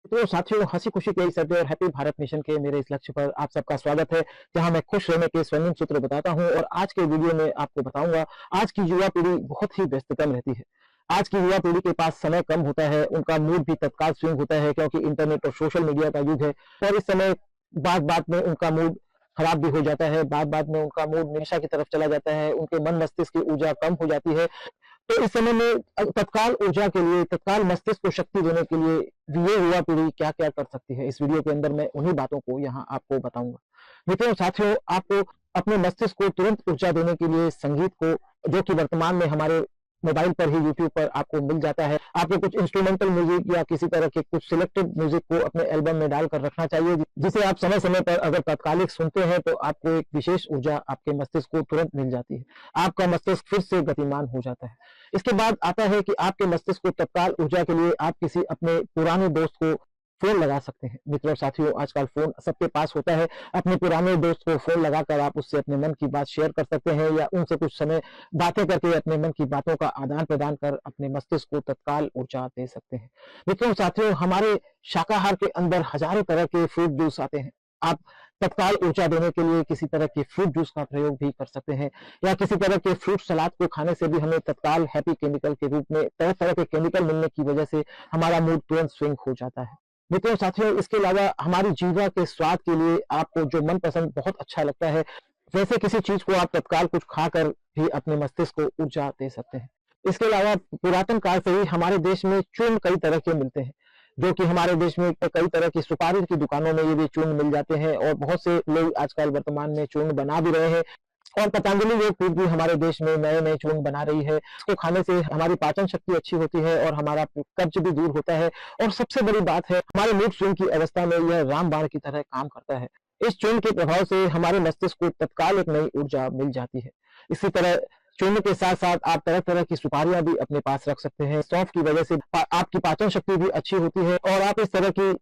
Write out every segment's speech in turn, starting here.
तो साथियों, हंसी खुशी के इस अड्डे और हैप्पी भारत मिशन के मेरे इस लक्ष्य पर आप सबका स्वागत है, जहां मैं खुश रहने के स्वर्णिम सूत्र बताता हूं। और आज के वीडियो में आपको बताऊंगा, आज की युवा पीढ़ी बहुत ही व्यस्ततम रहती है। आज की युवा पीढ़ी के पास समय कम होता है, उनका मूड भी तत्काल स्विंग होता है, क्योंकि इंटरनेट और सोशल मीडिया का युग है। और इस समय बात बात में उनका मूड खराब भी हो जाता है, बात बात में उनका मूड निशा की तरफ चला जाता है, उनके मन मस्तिष्क की ऊर्जा कम हो जाती है। तो इस समय में तत्काल ऊर्जा के लिए, तत्काल मस्तिष्क को शक्ति देने के लिए ये युवा पीढ़ी क्या-क्या कर सकती है, इस वीडियो के अंदर मैं उन्हीं बातों को यहाँ आपको बताऊँगा। मित्रों, साथियों, आपको अपने मस्तिष्क को तुरंत ऊर्जा देने के लिए संगीत को, जो कि वर्तमान में हमारे मोबाइल पर ही यूट्यूब पर आपको मिल जाता है, आपको कुछ इंस्ट्रूमेंटल म्यूजिक या किसी तरह के कुछ सिलेक्टेड म्यूजिक को अपने एल्बम में डालकर रखना चाहिए, जिसे आप समय-समय पर अगर तात्कालिक सुनते हैं तो आपको एक विशेष ऊर्जा आपके मस्तिष्क को तुरंत मिल जाती है। आपका मस्तिष्क फिर से गतिमान हो जाता है। इसके बाद आता है कि आपके मस्तिष्क को तत्काल ऊर्जा के लिए आप किसी अपने पुराने दोस्त को फ़ोन लगा सकते हैं। मित्रों, साथियों, आजकल फ़ोन सबके पास होता है। अपने पुराने दोस्त को फ़ोन लगाकर आप उससे अपने मन की बात शेयर कर सकते हैं, या उनसे कुछ समय बातें करके अपने मन की बातों का आदान-प्रदान कर अपने मस्तिष्क को तत्काल ऊर्जा दे सकते हैं। मित्रों, साथियों, हमारे शाकाहार के अंदर हज़ारों तरह के फ्रूट जूस आते हैं। आप तत्काल ऊर्जा देने के लिए किसी तरह के फ्रूट जूस का प्रयोग भी कर सकते हैं, या किसी तरह के फ्रूट सलाद को खाने से भी हमें तत्काल हैप्पी केमिकल के रूप में तरह-तरह के केमिकल मिलने की वजह से हमारा मूड तुरंत स्विंग हो जाता है। मित्रों, साथियों, इसके अलावा हमारी जीवा के स्वाद के लिए आपको जो मनपसंद बहुत अच्छा लगता है, वैसे किसी चीज़ को आप तत्काल कुछ खाकर भी अपने मस्तिष्क को ऊर्जा दे सकते हैं। इसके अलावा पुरातन काल से ही हमारे देश में चूर्ण कई तरह के मिलते हैं, जो कि हमारे देश में कई तरह की सुपारी की दुकानों में ये भी चूर्ण मिल जाते हैं, और बहुत से लोग आजकल वर्तमान में चूर्ण बना भी रहे हैं। और पतंजलि योग पीठ भी हमारे देश में नए-नए चूर्ण बना रही है। इसको खाने से हमारी पाचन शक्ति अच्छी होती है और हमारा कब्ज भी दूर होता है। और सबसे बड़ी बात है, हमारे मूड स्विंग की अवस्था में यह रामबाण की तरह काम करता है। इस चूर्ण के प्रभाव से हमारे मस्तिष्क को तत्काल एक नई ऊर्जा मिल जाती है। इसी तरह चूर्ण के साथ-साथ आप तरह-तरह की सुपारियाँ भी अपने पास रख सकते हैं। सौंफ की वजह से आपकी पाचन शक्ति भी अच्छी होती है, और आप इस तरह की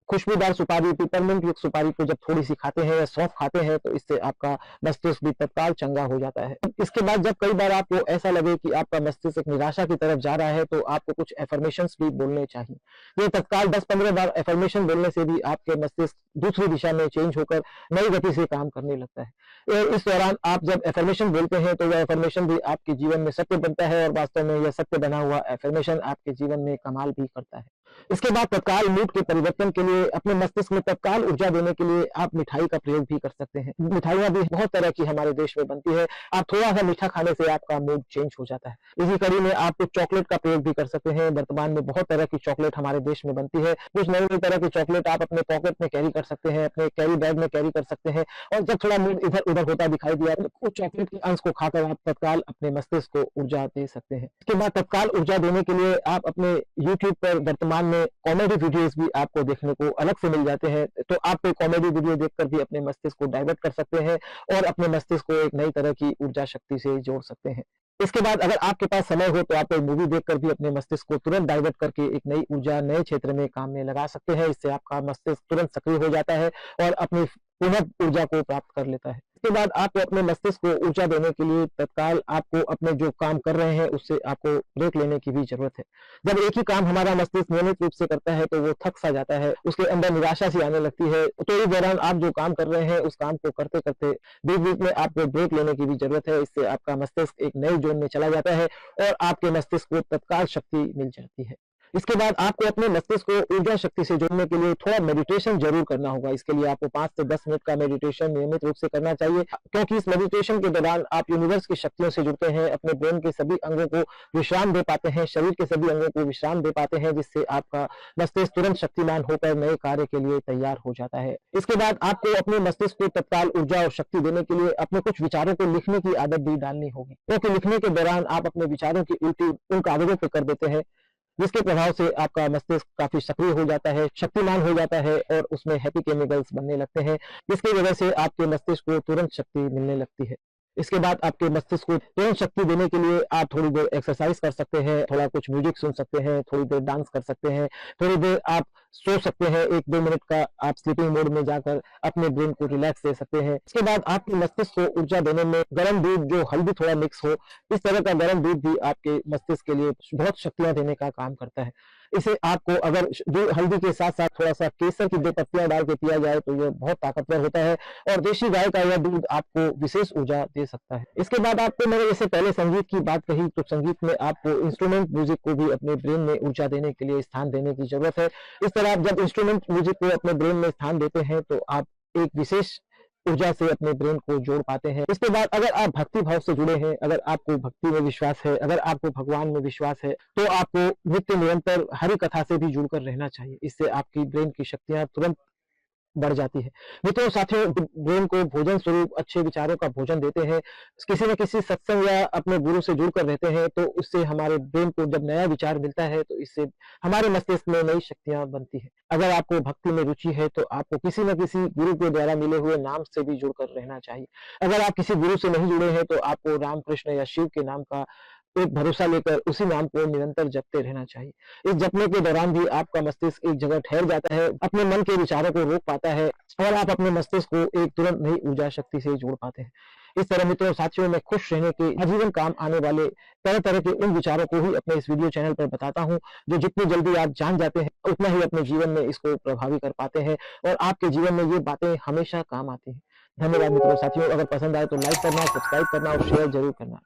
खुशबूदार सुपारी, पिपरमिंट युक्त सुपारी को जब थोड़ी-सी खाते हैं या सौंफ खाते हैं, तो इससे आपका मस्तिष्क भी तत्काल चंगा हो जाता है। इसके बाद जब कई बार आपको ऐसा लगे कि आपका मस्तिष्क एक निराशा की तरफ जा रहा है, तो आपको कुछ अफ़र्मेशंस भी बोलने चाहिए। ये तत्काल 10-15 बार अफ़र्मेशन बोलने से भी आपके मस्तिष्क दूसरी दिशा में चेंज होकर नई गति से काम करने लगता है। इस दौरान आप जब अफ़र्मेशन बोलते हैं, तो वह अफ़र्मेशन भी आपके जीवन में सत्य बनता है, और वास्तव में यह सत्य बना हुआ अफ़र्मेशन आपके जीवन में कमाल भी करता है। इसके बाद तत्काल मूड के परिवर्तन के लिए, अपने मस्तिष्क में तत्काल ऊर्जा देने के लिए आप मिठाई का प्रयोग भी कर सकते हैं। मिठाइयाँ भी बहुत तरह की हमारे देश में बनती है। आप थोड़ा-सा मीठा खाने से आपका मूड चेंज हो जाता है। इसी कड़ी में आप कुछ चॉकलेट का प्रयोग भी कर सकते हैं। वर्तमान में बहुत तरह की चॉकलेट हमारे देश में बनती है। कुछ नई-नई तरह की चॉकलेट आप अपने पॉकेट में कैरी कर सकते हैं, अपने कैरी बैग में कैरी कर सकते हैं, और जब थोड़ा मूड इधर-उधर होता दिखाई दिया, तो उस चॉकलेट के अंश को खाकर आप तत्काल अपने मस्तिष्क को ऊर्जा दे सकते हैं। इसके बाद तत्काल ऊर्जा देने के लिए आप अपने यूट्यूब पर वर्तमान में कॉमेडी वीडियोस भी आपको देखने को अलग से मिल जाते हैं, तो आप कोई कॉमेडी वीडियो देखकर भी अपने मस्तिष्क को डाइवर्ट कर सकते हैं, और अपने मस्तिष्क को एक नई तरह की ऊर्जा शक्ति से जोड़ सकते हैं। इसके बाद अगर आपके पास समय हो, तो आप कोई मूवी देखकर भी अपने मस्तिष्क को तुरंत डाइवर्ट करके एक नई ऊर्जा नए क्षेत्र में काम में लगा सकते हैं। इससे आपका मस्तिष्क तुरंत सक्रिय हो जाता है और अपनी पुनः ऊर्जा को प्राप्त कर लेता है। इसके बाद आपको अपने मस्तिष्क को ऊर्जा देने के लिए तत्काल आपको अपने जो काम कर रहे हैं, उससे आपको ब्रेक लेने की भी ज़रूरत है। जब एक ही काम हमारा मस्तिष्क नियमित रूप से करता है, तो वो थक-सा जाता है, उसके अंदर निराशा सी आने लगती है। तो इस दौरान आप जो काम कर रहे हैं, उस काम को करते-करते बीच-बीच में आपको ब्रेक लेने की भी ज़रूरत है। इससे आपका मस्तिष्क एक नए ज़ोन में चला जाता है, और आपके मस्तिष्क को तत्काल शक्ति मिल जाती है। इसके बाद आपको अपने मस्तिष्क को ऊर्जा शक्ति से जोड़ने के लिए थोड़ा मेडिटेशन ज़रूर करना होगा। इसके लिए आपको 5 से 10 मिनट का मेडिटेशन नियमित रूप से करना चाहिए, क्योंकि इस मेडिटेशन के दौरान आप यूनिवर्स की शक्तियों से जुड़ते हैं, अपने ब्रेन के सभी अंगों को विश्राम दे पाते हैं, शरीर के सभी अंगों को विश्राम दे पाते हैं, जिससे आपका मस्तिष्क तुरंत शक्तिमान होकर नए कार्य के लिए तैयार हो जाता है। इसके बाद आपको अपने मस्तिष्क को तत्काल ऊर्जा और शक्ति देने के लिए अपने कुछ विचारों को लिखने की आदत भी डालनी होगी, क्योंकि लिखने के दौरान आप अपने विचारों की उल्टी उन कागज़ों पे कर देते हैं, जिसके प्रभाव से आपका मस्तिष्क काफ़ी सक्रिय हो जाता है, शक्तिमान हो जाता है, और उसमें हैप्पी केमिकल्स बनने लगते हैं, जिसकी वजह से आपके मस्तिष्क को तुरंत शक्ति मिलने लगती है। इसके बाद आपके मस्तिष्क को तुरंत शक्ति देने के लिए आप थोड़ी देर एक्सरसाइज कर सकते हैं, थोड़ा कुछ म्यूजिक सुन सकते हैं, थोड़ी देर डांस कर सकते हैं, थोड़ी देर आप सो सकते हैं, 1-2 मिनट का आप स्लीपिंग मोड में जाकर अपने ब्रेन को रिलैक्स दे सकते हैं। इसके बाद आपके मस्तिष्क को ऊर्जा देने में गर्म दूध जो हल्दी थोड़ा मिक्स हो, इस तरह का गर्म दूध भी आपके मस्तिष्क के लिए बहुत शक्तियाँ देने का काम करता है। इसे आपको अगर दूध हल्दी के साथ-साथ थोड़ा-सा केसर की 2 पत्तियाँ डाल के पिया जाए तो ये बहुत ताकतवर होता है और देशी गाय का यह दूध आपको विशेष ऊर्जा दे सकता है। इसके बाद आपको मैंने जैसे पहले संगीत की बात कही तो संगीत में आपको इंस्ट्रूमेंट म्यूज़िक को भी अपने ब्रेन में ऊर्जा देने के लिए स्थान देने की ज़रूरत है। इस तरह आप जब इंस्ट्रूमेंट म्यूज़िक को अपने ब्रेन में स्थान देते हैं तो आप एक विशेष ऊर्जा से अपने ब्रेन को जोड़ पाते हैं। इसके बाद अगर आप भक्ति भाव से जुड़े हैं, अगर आपको भक्ति में विश्वास है, अगर आपको भगवान में विश्वास है, तो आपको नित्य निरंतर हरि कथा से भी जुड़कर रहना चाहिए। इससे आपकी ब्रेन की शक्तियाँ तुरंत बढ़ जाती है। मित्रों, साथियों, ब्रेन को भोजन स्वरूप अच्छे विचारों का भोजन देते हैं। किसी न किसी सत्संग या अपने गुरु से जुड़कर रहते हैं, तो उससे हमारे ब्रेन को जब नया विचार मिलता है, तो इससे हमारे मस्तिष्क में नई शक्तियाँ बनती हैं। अगर आपको भक्ति में रुचि है, तो आपको किसी न किसी गुरु के द्वारा मिले हुए नाम से भी जुड़कर रहना चाहिए। अगर आप किसी गुरु से नहीं जुड़े हैं, तो आपको राम, कृष्ण या शिव के नाम का एक भरोसा लेकर उसी नाम को निरंतर जपते रहना चाहिए। इस जपने के दौरान भी आपका मस्तिष्क एक जगह ठहर जाता है, अपने मन के विचारों को रोक पाता है और आप अपने मस्तिष्क को एक तुरंत नई ऊर्जा शक्ति से जोड़ पाते हैं। इस तरह मित्रों, साथियों, मैं खुश रहने के आजीवन काम आने वाले तरह-तरह के उन विचारों को ही अपने इस वीडियो चैनल पर बताता हूँ, जो जितनी जल्दी आप जान जाते हैं, उतना ही अपने जीवन में इसको प्रभावी कर पाते हैं और आपके जीवन में ये बातें हमेशा काम आती हैं। धन्यवाद मित्रों, साथियों, अगर पसंद आए तो लाइक करना, सब्सक्राइब करना और शेयर ज़रूर करना।